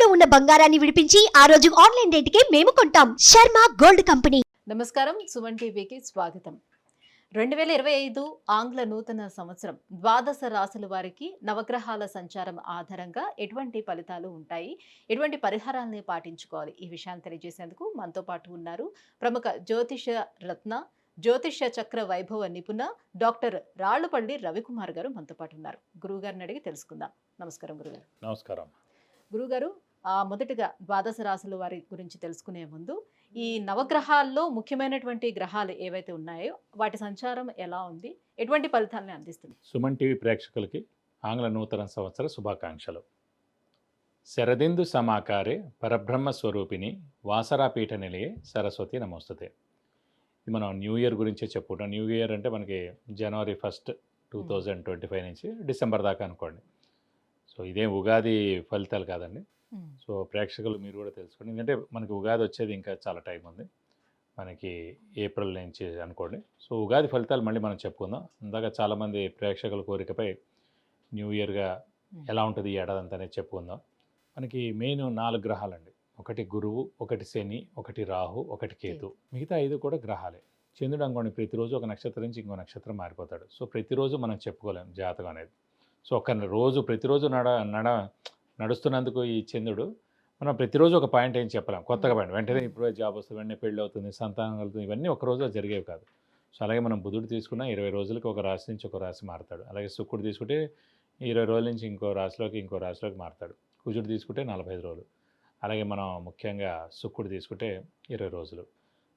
తాకట్టులో ఉన్న బంగారాన్ని విడిపించి ఆ రోజు ఆన్లైన్ రేటుకే మేము కొంటాం. Sharma gold company. నమస్కారం, సుమన్ టీవీకి స్వాగతం. 2025 ఆంగ్ల నూతన సంవత్సరం ద్వాదశ రాశుల వారికి నవగ్రహాల సంచారం ఆధారంగా ఎటువంటి ఫలితాలు ఉంటాయి, ఎటువంటి పరిహారాలను పాటించుకోవాలి, ఈ విషయాన్ని తెలియజేసేందుకు మనతో పాటు ఉన్నారు ప్రముఖ జ్యోతిష రత్న, జ్యోతిష చక్ర వైభవ నిపుణ డాక్టర్ రాళ్లపల్లి రవికుమార్ గారు మనతో పాటు ఉన్నారు. గురువుగారిని అడిగి తెలుసుకుందాం. నమస్కారం గురుగారు. నమస్కారం గురుగారు, మొదటిగా ద్వాదశ రాశుల వారి గురించి తెలుసుకునే ముందు ఈ నవగ్రహాల్లో ముఖ్యమైనటువంటి గ్రహాలు ఏవైతే ఉన్నాయో వాటి సంచారం ఎలా ఉంది, ఎటువంటి ఫలితాలను అందిస్తుంది? సుమన్ టీవీ ప్రేక్షకులకి ఆంగ్ల నూతన సంవత్సర శుభాకాంక్షలు. శరదిందు సమాకారే పరబ్రహ్మ స్వరూపిణి వాసరాపీఠ నిలయే సరస్వతి నమోస్తుతే. ఇది మనం న్యూ ఇయర్ గురించే చెప్పుకుంటాం. న్యూ ఇయర్ అంటే మనకి జనవరి 1, 2025 నుంచి డిసెంబర్ దాకా అనుకోండి. సో ఇదేం ఉగాది ఫలితాలు కాదండి. సో ప్రేక్షకులు మీరు కూడా తెలుసుకోండి, ఎందుకంటే మనకి ఉగాది వచ్చేది ఇంకా చాలా టైం ఉంది, మనకి ఏప్రిల్ నుంచి అనుకోండి. సో ఉగాది ఫలితాలు మళ్ళీ మనం చెప్పుకుందాం. ఇందాక చాలామంది ప్రేక్షకుల కోరికపై న్యూ ఇయర్గా ఎలా ఉంటుంది ఈ ఏడాది అంతా అనేది చెప్పుకుందాం. మనకి మెయిన్ 4 గ్రహాలండి. ఒకటి గురువు, ఒకటి శని, ఒకటి రాహు, ఒకటి కేతు. మిగతా 5 కూడా గ్రహాలే. చంద్రుడు అనుకోండి ప్రతిరోజు ఒక నక్షత్రం నుంచి ఇంకో నక్షత్రం మారిపోతాడు. సో ప్రతిరోజు మనం చెప్పుకోలేం జాతకం అనేది. సో ప్రతిరోజు నడుస్తున్నందుకు ఈ చంద్రుడు మనం ప్రతిరోజు ఒక పాయింట్ ఏం చెప్పలేం, కొత్తగా పాయింట్ వెంటనే ఇప్పుడు జాబ్ వస్తుంది, వెంటనే పెళ్ళి అవుతుంది, సంతానం కలుగుతుంది, ఇవన్నీ ఒక రోజులో జరిగేవి కాదు. సో అలాగే మనం బుధుడు తీసుకున్న 20 రోజులకి ఒక రాశి నుంచి ఒక రాశి మారుతాడు. అలాగే శుక్రుడు తీసుకుంటే 20 రోజుల నుంచి ఇంకో రాశిలోకి మారుతాడు. కుజుడు తీసుకుంటే 45 రోజులు. అలాగే మనం ముఖ్యంగా శుక్రుడు తీసుకుంటే 20 రోజులు.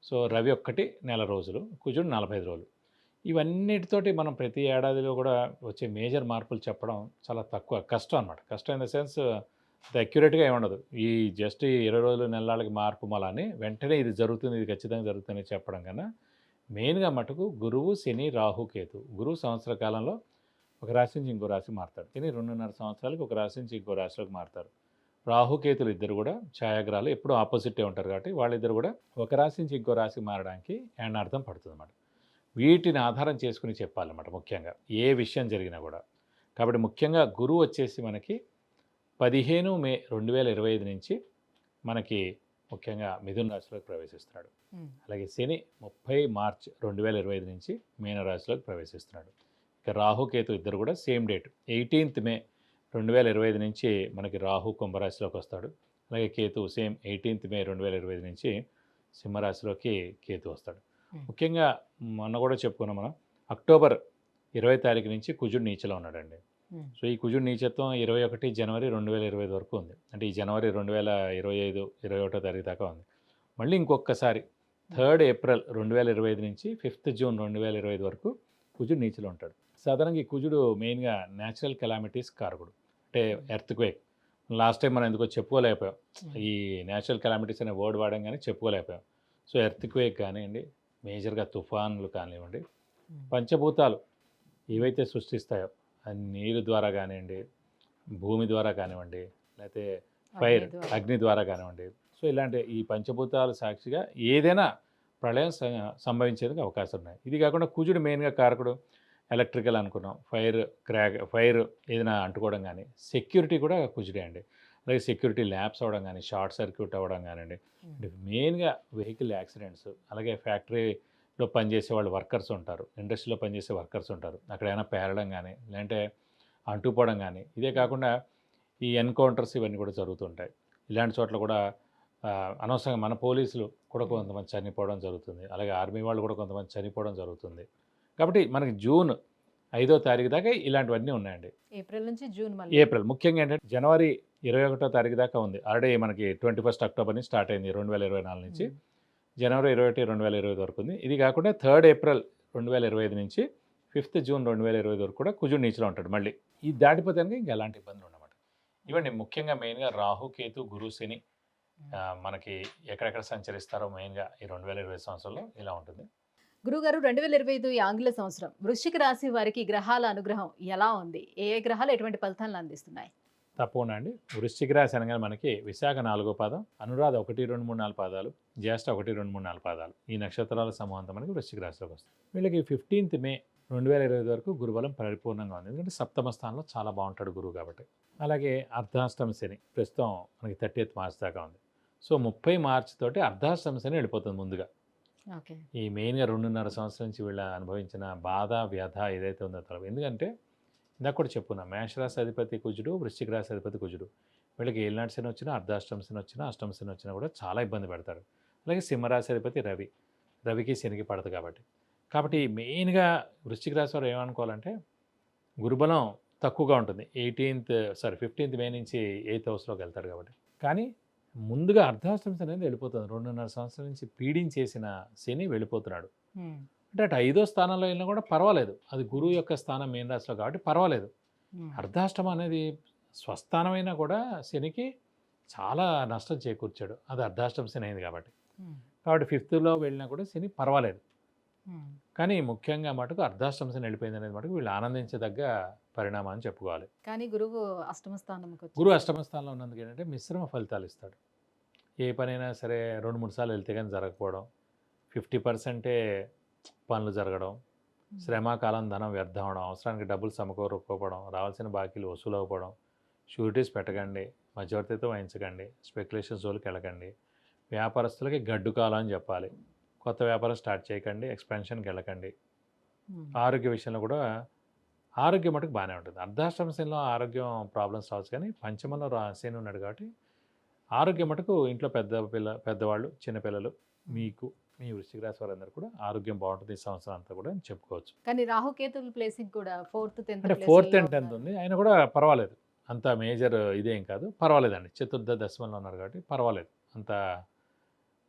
సో రవి ఒక్కటి నెల రోజులు, కుజుడు 45 రోజులు. ఇవన్నిటితోటి మనం ప్రతి ఏడాదిలో కూడా వచ్చే మేజర్ మార్పులు చెప్పడం చాలా తక్కువ, కష్టం అనమాట. కష్టం ఇన్ ద సెన్స్ అక్యురేట్గా ఏముండదు. ఈ జస్ట్ 20 రోజులు నెలలకి మార్పు మళ్ళీ వెంటనే ఇది జరుగుతుంది, ఇది ఖచ్చితంగా జరుగుతుంది చెప్పడం కన్నా మెయిన్గా మటుకు గురువు, శని, రాహు, కేతు. గురువు సంవత్సర కాలంలో ఒక రాశి నుంచి ఇంకో రాశి మారుతాడు. శని 2.5 సంవత్సరాలకి ఒక రాశి నుంచి ఇంకో రాశిలోకి మారుతారు. రాహుకేతులు ఇద్దరు కూడా ఛాయాగ్రహాలు, ఎప్పుడూ ఆపోజిటే ఉంటారు కాబట్టి వాళ్ళిద్దరు కూడా ఒక రాశి నుంచి ఇంకో రాశి మారడానికి అర్థం పడుతుంది అన్నమాట. వీటిని ఆధారం చేసుకుని చెప్పాలన్నమాట ముఖ్యంగా ఏ విషయం జరిగినా కూడా. కాబట్టి ముఖ్యంగా గురువు వచ్చేసి మనకి 15 మే 2025 నుంచి మనకి ముఖ్యంగా మిథున రాశిలోకి ప్రవేశిస్తున్నాడు. అలాగే శని 30 మార్చ్ 2025 నుంచి మీన రాశిలోకి ప్రవేశిస్తున్నాడు. ఇక రాహుకేతు ఇద్దరు కూడా సేమ్ డేట్ 18 మే 2025 నుంచి మనకి రాహు కుంభరాశిలోకి వస్తాడు. అలాగే కేతు సేమ్ 18 మే 2025 నుంచి సింహరాశిలోకి కేతు వస్తాడు. ముఖ్యంగా మొన్న కూడా చెప్పుకున్నాం మనం, అక్టోబర్ 20 తారీఖు నుంచి కుజుడు నీచలో ఉన్నాడండి. సో ఈ కుజుడు నీచత్వం 21 జనవరి 2025 వరకు ఉంది. అంటే ఈ జనవరి 2025 21 తారీఖు దాకా ఉంది. మళ్ళీ ఇంకొకసారి 3 ఏప్రిల్ 2025 నుంచి 5 జూన్ 2025 వరకు కుజుడు నీచలో ఉంటాడు. సాధారణంగా ఈ కుజుడు మెయిన్గా న్యాచురల్ కెలామిటీస్ కారకుడు, అంటే ఎర్త్క్వేక్. లాస్ట్ టైం మనం ఎందుకో చెప్పుకోలేకపోయాం, ఈ న్యాచురల్ కెలామిటీస్ అనే వర్డ్ వాడడం కానీ చెప్పుకోలేకపోయాం. సో ఎర్త్క్వేక్ కానివ్వండి, మేజర్గా తుఫాన్లు కానివ్వండి, పంచభూతాలు ఏవైతే సృష్టిస్తాయో నీరు ద్వారా కానివ్వండి, భూమి ద్వారా కానివ్వండి, లేకపోతే ఫైర్ అగ్ని ద్వారా కానివ్వండి, సో ఇలాంటి ఈ పంచభూతాలు సాక్షిగా ఏదైనా ప్రళయం సంభవించేందుకు అవకాశం ఉన్నాయి. ఇది కాకుండా కుజుడు మెయిన్గా కారకుడు ఎలక్ట్రికల్ అనుకున్నాం, ఫైర్ ఏదైనా అంటుకోవడం కానీ, సెక్యూరిటీ కూడా కుజుడే అండి. అలాగే సెక్యూరిటీ ల్యాబ్స్ అవ్వడం కానీ, షార్ట్ సర్క్యూట్ అవ్వడం కానివ్వండి, మెయిన్గా వెహికల్ యాక్సిడెంట్స్, అలాగే ఫ్యాక్టరీలో పనిచేసే వాళ్ళు వర్కర్స్ ఉంటారు, ఇండస్ట్రీలో పనిచేసే వర్కర్స్ ఉంటారు, అక్కడైనా పేరడం కానీ లేదంటే అంటుపోవడం కానీ. ఇదే కాకుండా ఈ ఎన్కౌంటర్స్ ఇవన్నీ కూడా జరుగుతుంటాయి. ఇలాంటి చోట్ల కూడా అనవసరంగా మన పోలీసులు కూడా కొంతమంది చనిపోవడం జరుగుతుంది, అలాగే ఆర్మీ వాళ్ళు కూడా కొంతమంది చనిపోవడం జరుగుతుంది. కాబట్టి మనకి జూన్ 5వ తారీఖు దాకా ఇలాంటివన్నీ ఉన్నాయండి. ఏప్రిల్ నుంచి జూన్, ఏప్రిల్ ముఖ్యంగా ఏంటంటే జనవరి 21వ తారీఖు దాకా ఉంది. ఆల్రెడీ మనకి 21 అక్టోబర్ నుంచి స్టార్ట్ అయింది 2024 నుంచి జనవరి 21, 2025 వరకు ఉంది. ఇది కాకుండా 3 ఏప్రిల్ 2025 నుంచి 5 జూన్ 2025 వరకు కూడా కుజుడు నీచలో ఉంటాడు. మళ్ళీ ఈ దాటిపోతే ఇంకా ఎలాంటి ఇబ్బందులు ఉన్నమాట. ఇవ్వండి ముఖ్యంగా మెయిన్గా రాహు, కేతు, గురు, శని మనకి ఎక్కడెక్కడ సంచరిస్తారో మెయిన్గా ఈ 2025 సంవత్సరంలో ఇలా ఉంటుంది. గురుగారు, 2025 ఆంగ్ల సంవత్సరం వృశ్చిక రాశి వారికి గ్రహాల అనుగ్రహం ఎలా ఉంది? ఏ గ్రహాలు ఎటువంటి ఫలితాలను అందిస్తున్నాయి? తప్పకుండా అండి. వృశ్చిక రాశి అనగానే మనకి విశాఖ 4వ పాదం, అనురాధ 1, 2, 3, 4 పాదాలు, జ్యేష్ఠ 1, 2, 3, 4 పాదాలు, ఈ నక్షత్రాల సమూహంతో మనకి వృశ్చిక రాశిలోకి వస్తుంది. వీళ్ళకి 15th మే 2025 వరకు గురుబలం పరిపూర్ణంగా ఉంది. ఎందుకంటే సప్తమ స్థానంలో చాలా బాగుంటాడు గురువు కాబట్టి. అలాగే అర్ధాష్టమ శని ప్రస్తుతం మనకి 30th మార్చ్ దాకా ఉంది. సో 30 మార్చ్ తోటి అర్ధాష్టమ శని వెళ్ళిపోతుంది ముందుగా. ఓకే. ఈ మెయిన్గా 2.5 సంవత్సరం నుంచి వీళ్ళ అనుభవించిన బాధ వ్యధ ఏదైతే ఉందో తల, ఎందుకంటే ఇందాక కూడా చెప్పుకున్నా, మేషరాశి అధిపతి కుజుడు, వృశ్చిక రాశి అధిపతి కుజుడు. వీళ్ళకి ఏలినాటి శని వచ్చినా, అర్ధాష్టమ శని వచ్చినా, అష్టమ శని వచ్చినా కూడా చాలా ఇబ్బంది పెడతారు. అలాగే సింహరాశి అధిపతి రవికి శనికి పడదు కాబట్టి మెయిన్గా వృశ్చిక రాశి వారు ఏమనుకోవాలంటే గురుబలం తక్కువగా ఉంటుంది. 15th మే నుంచి 8th హౌస్లోకి వెళ్తాడు కాబట్టి. కానీ ముందుగా అర్ధాష్టమ శని అనేది వెళ్ళిపోతుంది. 2.5 సంవత్సరం నుంచి పీడించేసిన శని వెళ్ళిపోతున్నాడు. అంటే అటు 5వ స్థానంలో వెళ్ళినా కూడా పర్వాలేదు, అది గురువు యొక్క స్థానం మీన రాశిలో కాబట్టి పర్వాలేదు. అర్ధాష్టమం అనేది స్వస్థానమైనా కూడా శనికి చాలా నష్టం చేకూర్చాడు, అది అర్ధాష్టమ శని అయింది కాబట్టి. 5th వెళ్ళినా కూడా శని పర్వాలేదు. కానీ ముఖ్యంగా మటుకు అర్ధాష్టమ శని వెళ్ళిపోయింది అనేది మటుకు వీళ్ళు ఆనందించదగ్గ పరిణామం అని చెప్పుకోవాలి. కానీ గురువు అష్టమ స్థానం, గురువు అష్టమ స్థానంలో ఉన్నందుకు ఏంటంటే మిశ్రమ ఫలితాలు ఇస్తాడు. ఏ పనైనా సరే 2-3 సార్లు వెళ్తే కానీ జరగకపోవడం, 50% పనులు జరగడం, శ్రమకాలం ధనం వ్యర్థం అవడం, అవసరానికి డబ్బులు సమకూరకపోవడం, రావాల్సిన బాకీలు వసూలు అవ్వకపోవడం, షూరిటీస్ పెట్టకండి, మధ్యవర్తితో వహించకండి, స్పెక్యులేషన్ జోలికి వెళ్ళకండి, వ్యాపారస్తులకి గడ్డు కాలం అని చెప్పాలి, కొత్త వ్యాపారం స్టార్ట్ చేయకండి, ఎక్స్పాన్షన్కి వెళ్ళకండి. ఆరోగ్య విషయంలో కూడా ఆరోగ్యం మటుకు బాగానే ఉంటుంది. అర్ధాష్టమ శనిలో ఆరోగ్యం ప్రాబ్లమ్స్ రావచ్చు, కానీ పంచమంలో శని ఉన్నాడు కాబట్టి ఆరోగ్యం మటుకు ఇంట్లో పెద్దవాళ్ళు, చిన్నపిల్లలు, మీ వృశ్చిక రాశి వారందరూ కూడా ఆరోగ్యం బాగుంటుంది ఈ సంవత్సరం అంతా కూడా అని చెప్పుకోవచ్చు. కానీ రాహుకేతుల ప్లేసింగ్ కూడా 4th, 10th అంటే 4th and 10th ఉంది, ఆయన కూడా పర్వాలేదు, అంత మేజర్ ఇదేం కాదు, పర్వాలేదండి. చతుర్థ దశమంలో ఉన్నారు కాబట్టి పర్వాలేదు,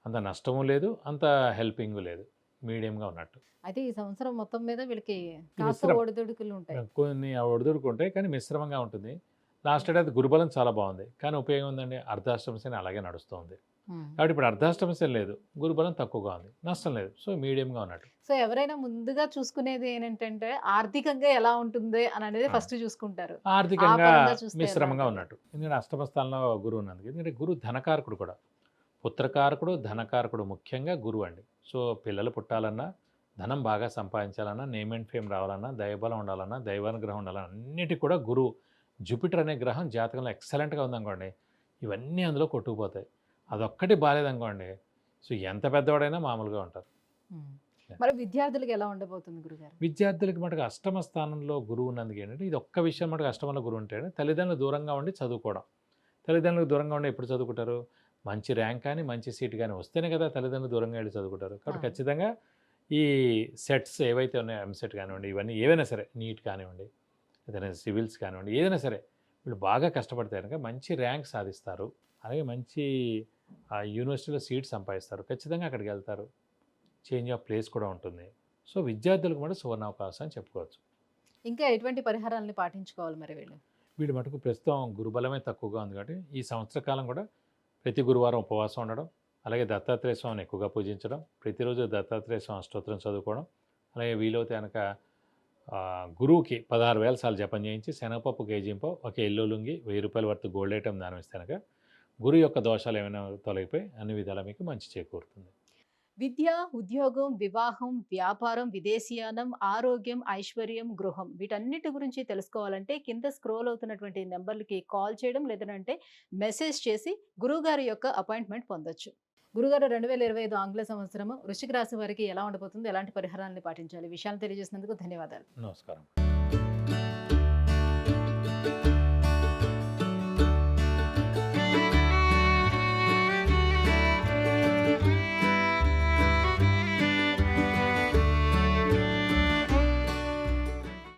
అంత నష్టము లేదు, అంత హెల్పింగ్ లేదు, మీడియంగా ఉన్నట్టు. అయితే ఈ సంవత్సరం మొత్తం మీద వీళ్ళకి ఒడిదుడుకులు ఉంటాయి, కొన్ని ఒడిదుడుకు ఉంటాయి, కానీ మిశ్రమంగా ఉంటుంది. లాస్ట్ ఏడాది గురుబలం చాలా బాగుంది, కానీ ఉపయోగం ఉందండి, అర్ధాష్టమ శని అలాగే నడుస్తుంది. కాబట్టి ఇప్పుడు అర్ధాష్టమ శని లేదు, గురుబలం తక్కువగా ఉంది, నష్టం లేదు, సో మీడియంగా ఉన్నట్టు. సో ఎవరైనా ముందుగా చూసుకునేది ఏంటంటే ఆర్థికంగా ఎలా ఉంటుంది అని అనేది ఫస్ట్ చూసుకుంటారు. ఆర్థికంగా మిశ్రమంగా ఉన్నట్టు, ఎందుకంటే అష్టమ స్థానంలో గురువు ఉన్నందుకు. ఎందుకంటే గురువు ధనకారకుడు కూడా, పుత్రకారకుడు, ధనకారకుడు, ముఖ్యంగా గురువు అండి. సో పిల్లలు పుట్టాలన్నా, ధనం బాగా సంపాదించాలన్నా, నేమ్ అండ్ ఫేమ్ రావాలన్నా, దైవబలం ఉండాలన్నా, దైవానుగ్రహం ఉండాలన్నా, అన్నిటికీ కూడా గురువు, జూపిటర్ అనే గ్రహం జాతకంలో ఎక్సలెంట్గా ఉందనుకోండి, ఇవన్నీ అందులో కొట్టుకుపోతాయి. అదొక్కటి బాగాలేదనుకోండి, సో ఎంత పెద్దవాడైనా మామూలుగా ఉంటారు. మరి విద్యార్థులకు ఎలా ఉండబోతుంది గురుగారు? విద్యార్థులకి మటుకు అష్టమ స్థానంలో గురువు ఉన్నందుకు ఏంటంటే, ఇది ఒక్క విషయం మటుకు అష్టమంలో గురువు ఉంటే తల్లిదండ్రులు దూరంగా ఉండి చదువుకోవడం. తల్లిదండ్రులకు దూరంగా ఉండి ఎప్పుడు చదువుకుంటారు? మంచి ర్యాంక్ కానీ మంచి సీట్ కానీ వస్తేనే కదా తల్లిదండ్రులు దూరంగా వెళ్ళి చదువుకుంటారు. కాబట్టి ఖచ్చితంగా ఈ సెట్స్ ఏవైతే ఉన్నాయో, ఎంసెట్ కానివ్వండి, ఇవన్నీ ఏవైనా సరే, నీట్ కానివ్వండి, ఏదైనా సివిల్స్ కానివ్వండి, ఏదైనా సరే వీళ్ళు బాగా కష్టపడితే కనుక మంచి ర్యాంక్ సాధిస్తారు. అలాగే మంచి యూనివర్సిటీలో సీట్ సంపాదిస్తారు, ఖచ్చితంగా అక్కడికి వెళ్తారు, చేంజ్ ఆఫ్ ప్లేస్ కూడా ఉంటుంది. సో విద్యార్థులకు కూడా సువర్ణావకాశం అని చెప్పుకోవచ్చు. ఇంకా ఎటువంటి పరిహారాలను పాటించుకోవాలి మరి వీళ్ళు మటుకు ప్రస్తుతం గురుబలమే తక్కువగా ఉంది కాబట్టి ఈ సంవత్సర కాలం కూడా ప్రతి గురువారం ఉపవాసం ఉండడం, అలాగే దత్తాత్రేయ స్వామిని ఎక్కువగా పూజించడం, ప్రతిరోజు దత్తాత్రేయ స్వామి అష్టోత్తరం చదువుకోవడం, అలాగే వీలైతే కనుక గురువుకి 16,000 సార్లు జపం చేయించి శనగపప్పు కేజీంపో ఒక ఎల్లో లుంగి 1,000 రూపాయల వరకు గోల్డ్ ఐటమ్ దానం ఇస్తే కనుక గురువు యొక్క దోషాలు ఏమైనా తొలగిపోయి అన్ని విధాలా మీకు మంచి చేకూరుతుంది. విద్య, ఉద్యోగం, వివాహం, వ్యాపారం, విదేశీయానం, ఆరోగ్యం, ఐశ్వర్యం, గృహం, వీటన్నిటి గురించి తెలుసుకోవాలంటే కింద స్క్రోల్ అవుతున్నటువంటి నెంబర్లకి కాల్ చేయడం, లేదంటే మెసేజ్ చేసి గురువుగారి యొక్క అపాయింట్మెంట్ పొందొచ్చు. గురుగారు, 2025 ఆంగ్ల సంవత్సరం వృశ్చిక రాశి వారికి ఎలా ఉండబోతుంది, ఎలాంటి పరిహారాలను పాటించాలి, విషయాలు తెలియజేసినందుకు ధన్యవాదాలు. నమస్కారం.